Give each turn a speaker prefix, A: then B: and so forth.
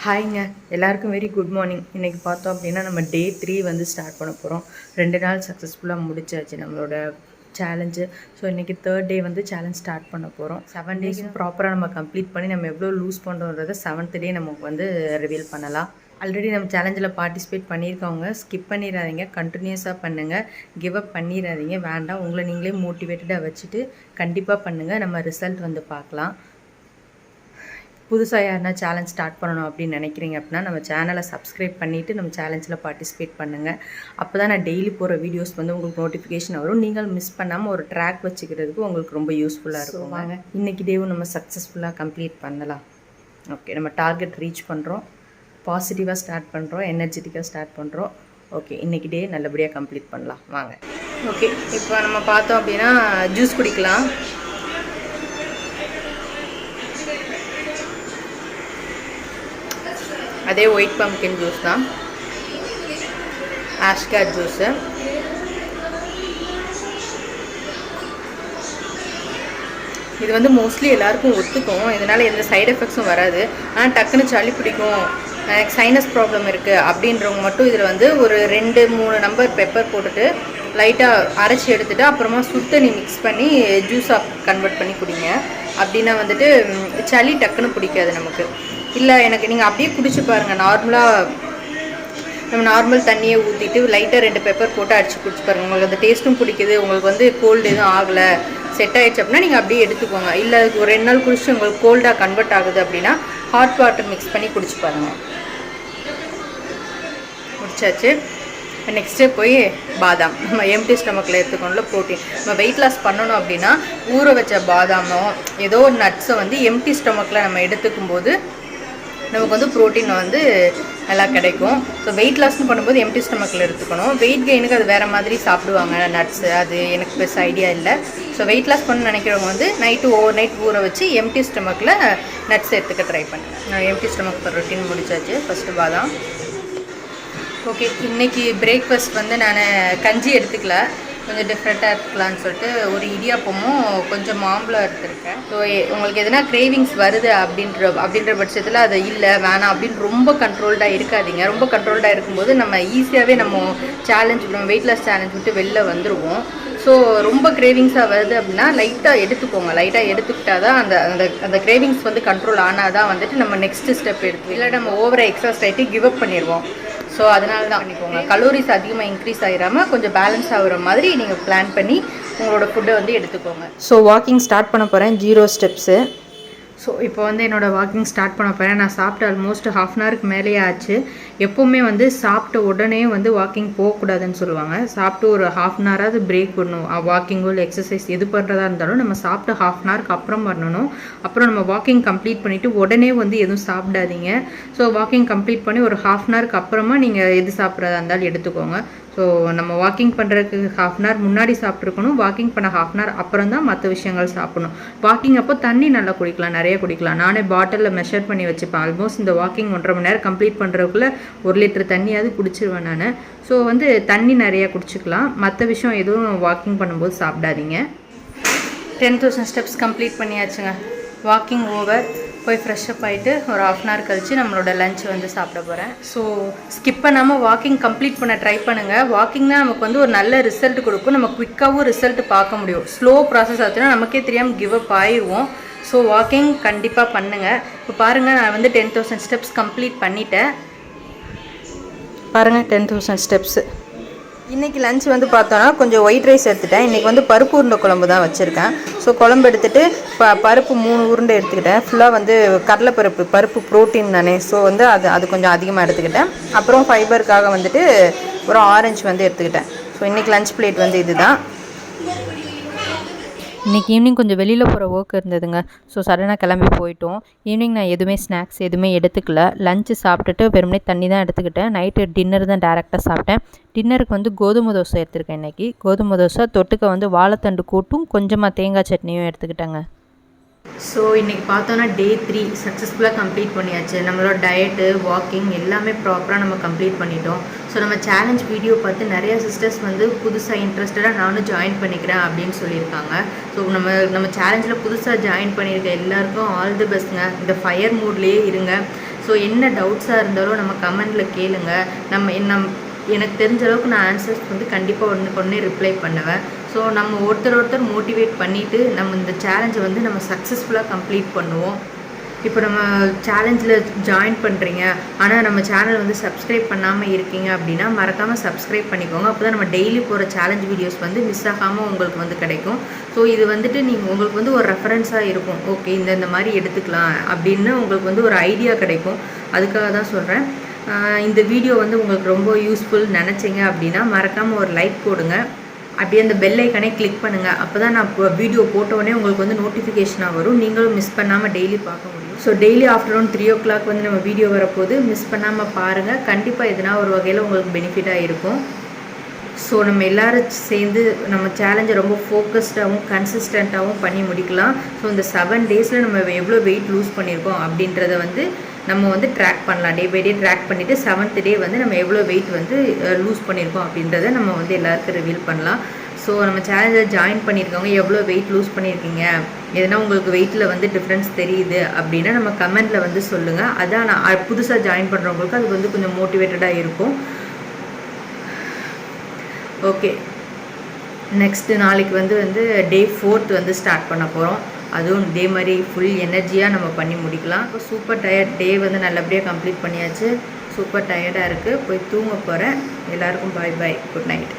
A: ஹாய்ங்க, எல்லாருக்கும் very good morning. இன்றைக்கி பார்த்தோம் அப்படின்னா நம்ம டே 3 வந்து ஸ்டார்ட் பண்ண போகிறோம். 2 நாள் சக்ஸஸ்ஃபுல்லாக முடிச்சாச்சு நம்மளோட சேலஞ்சு. ஸோ இன்றைக்கி 3rd டே வந்து சேலஞ்ச் ஸ்டார்ட் பண்ண போகிறோம். 7 டேஸும் ப்ராப்பராக நம்ம கம்ப்ளீட் பண்ணி நம்ம எவ்வளோ லூஸ் பண்ணுறோன்றதை 7th டே நமக்கு வந்து ரிவீல் பண்ணலாம். ஆல்ரெடி நம்ம சேலஞ்சில் பார்ட்டிசிபேட் பண்ணியிருக்கவங்க ஸ்கிப் பண்ணிடாதீங்க, கண்டினியூஸாக பண்ணுங்கள், கிவ் அப் பண்ணிடாதீங்க, வேண்டாம். உங்களை நீங்களே மோட்டிவேட்டடாக வச்சுட்டு கண்டிப்பாக பண்ணுங்கள். நம்ம ரிசல்ட் வந்து பார்க்கலாம். புதுசாக யாருன்னா சேலஞ்ச் ஸ்டார்ட் பண்ணணும் அப்படின்னு நினைக்கிறீங்க அப்படின்னா நம்ம சேனலை சப்ஸ்கிரைப் பண்ணிவிட்டு நம்ம சேலஞ்சில் பார்ட்டிசிபேட் பண்ணுங்கள். அப்போ தான் நான் டெய்லி போகிற வீடியோஸ் வந்து உங்களுக்கு நோட்டிஃபிகேஷன் வரும். நீங்கள் மிஸ் பண்ணாமல் ஒரு ட்ராக் வச்சுக்கிறதுக்கு உங்களுக்கு ரொம்ப யூஸ்ஃபுல்லாக இருக்கும். வாங்க இன்றைக்கி டேவும் நம்ம சக்ஸஸ்ஃபுல்லாக கம்ப்ளீட் பண்ணலாம். ஓகே, நம்ம டார்கெட் ரீச் பண்ணுறோம், பாசிட்டிவாக ஸ்டார்ட் பண்ணுறோம், எனர்ஜெட்டிக்காக ஸ்டார்ட் பண்ணுறோம். ஓகே, இன்றைக்கி டே நல்லபடியாக கம்ப்ளீட் பண்ணலாம். வாங்க. ஓகே, இப்போ நம்ம பார்த்தோம் அப்படின்னா ஜூஸ் குடிக்கலாம். அதே ஒயிட் பம்ப்கின் ஜூஸ் தான், ஆஷ்காட் ஜூஸு. இது வந்து மோஸ்ட்லி எல்லாருக்கும் ஒத்துக்கும், இதனால் எந்த சைடு எஃபெக்ட்ஸும் வராது. ஆனால் டக்குன்னு சளி பிடிக்கும், எனக்கு சைனஸ் ப்ராப்ளம் இருக்குது அப்படின்றவங்க மட்டும் இதில் வந்து ஒரு 2-3 நம்பர் பெப்பர் போட்டுட்டு லைட்டாக அரைச்சி எடுத்துகிட்டு அப்புறமா சுத்தண்ணி மிக்ஸ் பண்ணி ஜூஸாக கன்வெர்ட் பண்ணி குடிங்க. அப்படின்னா வந்துட்டு சளி டக்குன்னு பிடிக்காது நமக்கு. இல்லை எனக்கு நீங்கள் அப்படியே குடிச்சு பாருங்கள். நம்ம நார்மல் தண்ணியை ஊற்றிட்டு லைட்டாக 2 பெப்பர் போட்டு அடித்து குடிச்சு பாருங்கள். உங்களுக்கு அந்த டேஸ்ட்டும் பிடிக்குது, உங்களுக்கு வந்து கோல்டு எதுவும் ஆகலை, செட் ஆகிடுச்சு அப்படின்னா நீங்கள் அப்படியே எடுத்துக்கோங்க. இல்லை ஒரு 2 நாள் குடிச்சு உங்களுக்கு கோல்டாக கன்வெர்ட் ஆகுது அப்படின்னா ஹாட் வாட்டர் மிக்ஸ் பண்ணி குடிச்சு பாருங்கள். முடிச்சாச்சு. நெக்ஸ்ட்டு போய் பாதாம் நம்ம எம்டி ஸ்டமக்கில் எடுத்துக்கணும்ல ப்ரோட்டீன். நம்ம வெயிட் லாஸ் பண்ணணும் அப்படின்னா ஊற வச்ச பாதாமோ ஏதோ ஒரு நட்ஸை வந்து எம்டி ஸ்டமக்கில் நம்ம எடுத்துக்கும் போது நமக்கு வந்து ப்ரோட்டீன் வந்து நல்லா கிடைக்கும். ஸோ வெயிட் லாஸ்ன்னு பண்ணும்போது எம்டி ஸ்டமக்கில் எடுத்துக்கணும். வெயிட் கெயினுக்கு அது வேறு மாதிரி சாப்பிடுவாங்க நட்ஸு, அது எனக்கு பெருசு ஐடியா இல்லை. ஸோ வெயிட் லாஸ் பண்ண நினைக்கிறவங்க வந்து ஓவர் நைட் ஊற வச்சு எம்டி ஸ்டமக்கில் நட்ஸ் எடுத்துக்க ட்ரை பண்ணுங்கள். நான் எம்டி ஸ்டமக் ரொட்டீன் முடிச்சாச்சு. ஃபஸ்ட்டு பாதாம். ஓகே, இன்றைக்கி பிரேக்ஃபாஸ்ட் வந்து நான் கஞ்சி எடுத்துக்கல, கொஞ்சம் டிஃப்ரெண்ட்டாக இருக்கலான்னு சொல்லிட்டு ஒரு இடியாப்பமும் கொஞ்சம் மாம்பழம் எடுத்துருக்கேன். ஸோ உங்களுக்கு எதனா கிரேவிங்ஸ் வருது அப்படின்ற பட்சத்தில் அது இல்லை வேணாம் அப்படின்னு ரொம்ப கண்ட்ரோல்டாக இருக்காதீங்க. ரொம்ப கண்ட்ரோல்டாக இருக்கும்போது நம்ம ஈஸியாகவே நம்ம வெயிட் லாஸ் சேலஞ்ச் விட்டு வெளில வந்துடுவோம். ஸோ ரொம்ப கிரேவிங்ஸாக வருது அப்படின்னா லைட்டாக எடுத்துக்கோங்க. லைட்டாக எடுத்துக்கிட்டால் தான் அந்த கிரேவிங்ஸ் வந்து கண்ட்ரோல் ஆனால் தான் வந்துட்டு நம்ம நெக்ஸ்ட்டு ஸ்டெப் எடுத்து, இல்லை நம்ம ஓவராக எக்ஸசைஸ் ஆகிட்டு கிவ் அப் பண்ணிடுவோம். ஸோ அதனால தான் பண்ணிக்கோங்க. கலோரிஸ் அதிகமாக இன்க்ரீஸ் ஆகிடாமல் கொஞ்சம் பேலன்ஸ் ஆகிற மாதிரி நீங்கள் பிளான் பண்ணி உங்களோட ஃபுட்டை வந்து எடுத்துக்கோங்க. ஸோ வாக்கிங் ஸ்டார்ட் பண்ண போகிறேன், 0 ஸ்டெப்ஸு. ஸோ இப்போ வந்து என்னோடய வாக்கிங் ஸ்டார்ட் பண்ண போகிறேன். நான் சாப்பிட்டு ஆல்மோஸ்ட் 1/2 அன் ஹவருக்கு மேலேயே ஆச்சு. எப்போவுமே வந்து சாப்பிட்ட உடனே வந்து வாக்கிங் போகக்கூடாதுன்னு சொல்லுவாங்க. சாப்பிட்டு ஒரு 1/2 அன் ஹவராவது பிரேக் பண்ணணும். வாக்கிங்கோ இல்லை எக்ஸசைஸ் எது பண்ணுறதா இருந்தாலும் நம்ம சாப்பிட்டு 1/2 அன் ஹவருக்கு அப்புறம் பண்ணணும். அப்புறம் நம்ம வாக்கிங் கம்ப்ளீட் பண்ணிவிட்டு உடனே வந்து எதுவும் சாப்பிடாதீங்க. ஸோ வாக்கிங் கம்ப்ளீட் பண்ணி ஒரு 1/2 அன் ஹவருக்கு அப்புறமா நீங்கள் எது சாப்பிட்றதா இருந்தாலும் எடுத்துக்கோங்க. ஸோ நம்ம வாக்கிங் பண்ணுறதுக்கு 1/2 அன் ஹவர் முன்னாடி சாப்பிட்ருக்கணும், வாக்கிங் பண்ண 1/2 அன் ஹவர் அப்புறம் தான் மற்ற விஷயங்கள் சாப்பிடணும். வாக்கிங் அப்போ தண்ணி நல்லா குடிக்கலாம், நிறைய குடிக்கலாம். நானே பாட்டிலில் மெஷர் பண்ணி வச்சுப்பேன். ஆல்மோஸ்ட் இந்த வாக்கிங் 1.5 மணி நேரம் கம்ப்ளீட் பண்ணுறதுக்குள்ளே 1 லிட்டர் தண்ணியாவது குடிச்சிருவேன் நான். ஸோ வந்து தண்ணி நிறையா குடிச்சிக்கலாம். மற்ற விஷயம் எதுவும் வாக்கிங் பண்ணும்போது சாப்பிடாதீங்க. 10,000 ஸ்டெப்ஸ் கம்ப்ளீட் பண்ணியாச்சுங்க. Walking over. போய் ஃப்ரெஷ்அப் ஆகிட்டு ஒரு 1/2 அன் ஹவர் கழித்து நம்மளோட லஞ்ச் வந்து சாப்பிட போகிறேன். ஸோ ஸ்கிப் பண்ணாமல் வாக்கிங் கம்ப்ளீட் பண்ண ட்ரை பண்ணுங்கள். வாக்கிங்னா நமக்கு வந்து ஒரு நல்ல ரிசல்ட் கொடுக்கும். நம்ம குவிக்காகவும் ரிசல்ட் பார்க்க முடியும். ஸ்லோ ப்ராசஸ் ஆச்சுன்னா நமக்கே தெரியாமல் கிவ் அப் ஆயிடுவோம். ஸோ வாக்கிங் கண்டிப்பாக பண்ணுங்கள். இப்போ பாருங்கள், நான் வந்து 10,000 ஸ்டெப்ஸ் கம்ப்ளீட் பண்ணிட்டேன். பாருங்கள் 10,000 ஸ்டெப்ஸு. இன்றைக்கி லஞ்ச் வந்து பார்த்தோன்னா கொஞ்சம் ஒயிட் ரைஸ் எடுத்துட்டேன். இன்றைக்கி வந்து பருப்பு உருண்டை குழம்பு தான் வச்சுருக்கேன். ஸோ குழம்பு எடுத்துகிட்டு பருப்பு 3 உருண்டை எடுத்துக்கிட்டேன். ஃபுல்லாக வந்து பருப்பு ப்ரோட்டீன் தானே. ஸோ வந்து அது கொஞ்சம் அதிகமாக எடுத்துக்கிட்டேன். அப்புறம் ஃபைபருக்காக வந்துட்டு ஒரு ஆரஞ்சு வந்து எடுத்துக்கிட்டேன். ஸோ இன்றைக்கி லஞ்ச் பிளேட் வந்து இது தான். இன்றைக்கி ஈவினிங் கொஞ்சம் வெளியில் போகிற ஒர்க் இருந்ததுங்க. ஸோ சடனாக கிளம்பி போயிட்டோம். ஈவினிங் நான் எதுவுமே ஸ்நாக்ஸ் எதுவுமே எடுத்துக்கல. லஞ்சு சாப்பிட்டுட்டு வெறுமனே தண்ணி தான் எடுத்துக்கிட்டேன். நைட்டு டின்னர் தான் டேரெக்டாக சாப்பிட்டேன். டின்னருக்கு வந்து கோதுமை தோசை எடுத்துருக்கேன். இன்றைக்கி கோதுமை தோசை தொட்டுக்க வந்து வாழைத்தண்டு கூட்டும் கொஞ்சமாக தேங்காய் சட்னியும் எடுத்துக்கிட்டேங்க. ஸோ இன்றைக்கி பார்த்தோன்னா டே 3 சக்ஸஸ்ஃபுல்லாக கம்ப்ளீட் பண்ணியாச்சு. நம்மளோட டயட்டு, வாக்கிங் எல்லாமே ப்ராப்பராக நம்ம கம்ப்ளீட் பண்ணிட்டோம். ஸோ நம்ம சேலஞ்ச் வீடியோ பார்த்து நிறையா சிஸ்டர்ஸ் வந்து புதுசாக இன்ட்ரெஸ்டடாக நானும் ஜாயின் பண்ணிக்கிறேன் அப்படின்னு சொல்லியிருக்காங்க. ஸோ நம்ம சேலஞ்சில் புதுசாக ஜாயின் பண்ணியிருக்க எல்லாருக்கும் ஆல் தி பெஸ்ட்டுங்க. இந்த ஃபயர் மூட்லேயே இருங்க. ஸோ என்ன டவுட்ஸாக இருந்தாலும் நம்ம கமெண்டில் கேளுங்க. எனக்கு தெரிஞ்ச அளவுக்கு நான் ஆன்சர்ஸ் வந்து கண்டிப்பாக ஒன்றுக்கு ரிப்ளை பண்ணுவேன். ஸோ நம்ம ஒருத்தர் மோட்டிவேட் பண்ணிவிட்டு நம்ம இந்த சேலஞ்சை வந்து நம்ம சக்ஸஸ்ஃபுல்லாக கம்ப்ளீட் பண்ணுவோம். இப்போ நம்ம சேலஞ்சில் ஜாயின் பண்ணுறீங்க, ஆனால் நம்ம சேனல் வந்து சப்ஸ்கிரைப் பண்ணாமல் இருக்கீங்க அப்படின்னா மறக்காமல் சப்ஸ்கிரைப் பண்ணிக்கோங்க. அப்போ தான் நம்ம டெய்லி போகிற சேலஞ்ச் வீடியோஸ் வந்து மிஸ் ஆகாமல் உங்களுக்கு வந்து கிடைக்கும். ஸோ இது வந்துட்டு உங்களுக்கு வந்து ஒரு ரெஃபரன்ஸாக இருக்கும். ஓகே, இந்த மாதிரி எடுத்துக்கலாம் அப்படின்னு உங்களுக்கு வந்து ஒரு ஐடியா கிடைக்கும். அதுக்காக தான் சொல்கிறேன். இந்த வீடியோ வந்து உங்களுக்கு ரொம்ப யூஸ்ஃபுல் நினச்சிங்க அப்படின்னா மறக்காமல் ஒரு லைக் போடுங்க. அப்படியே அந்த பெல் ஐக்கானே கிளிக் பண்ணுங்கள். அப்போ தான் நான் வீடியோ போட்டோடனே உங்களுக்கு வந்து நோட்டிஃபிகேஷனாக வரும். நீங்களும் மிஸ் பண்ணாமல் டெய்லி பார்க்க முடியும். ஸோ டெய்லி ஆஃப்டர்நூன் 3 o'clock வந்து நம்ம வீடியோ வரப்போது மிஸ் பண்ணாமல் பாருங்கள். கண்டிப்பாக எதுனா ஒரு வகையில் உங்களுக்கு பெனிஃபிட்டாக இருக்கும். ஸோ நம்ம எல்லோரும் சேர்ந்து நம்ம சேலஞ்சை ரொம்ப ஃபோக்கஸ்டாகவும் கன்சிஸ்டண்ட்டாகவும் பண்ணி முடிக்கலாம். ஸோ இந்த 7 daysல நம்ம எவ்வளோ வெயிட் லூஸ் பண்ணியிருக்கோம் அப்படின்றத வந்து நம்ம வந்து ட்ராக் பண்ணலாம். டே பை டே ட்ராக் பண்ணிவிட்டு 7th day வந்து நம்ம எவ்வளோ வெயிட் வந்து லூஸ் பண்ணியிருக்கோம் அப்படின்றத நம்ம வந்து எல்லாருக்கும் ரிவீல் பண்ணலாம். ஸோ நம்ம சேலஞ்சில் ஜாயின் பண்ணியிருக்கவங்க எவ்வளோ வெயிட் லூஸ் பண்ணியிருக்கீங்க, எதனா உங்களுக்கு வெயிட்டில் வந்து டிஃப்ரென்ஸ் தெரியுது அப்படின்னா நம்ம கமெண்ட்டில் வந்து சொல்லுங்கள். அதான் நான் புதுசாக ஜாயின் பண்ணுறவங்களுக்கு அது வந்து கொஞ்சம் மோட்டிவேட்டடாக இருக்கும். ஓகே, நெக்ஸ்ட்டு நாளைக்கு வந்து டே 4th வந்து ஸ்டார்ட் பண்ண போகிறோம். அதுவும் இதே மாதிரி ஃபுல் எனர்ஜியாக நம்ம பண்ணி முடிக்கலாம். இப்போ சூப்பர் டயர்ட் டே வந்து நல்லபடியாக கம்ப்ளீட் பண்ணியாச்சு. சூப்பர் டயர்டாக இருக்குது. போய் தூங்க போகிறேன். எல்லாருக்கும் பாய் பாய், குட் நைட்.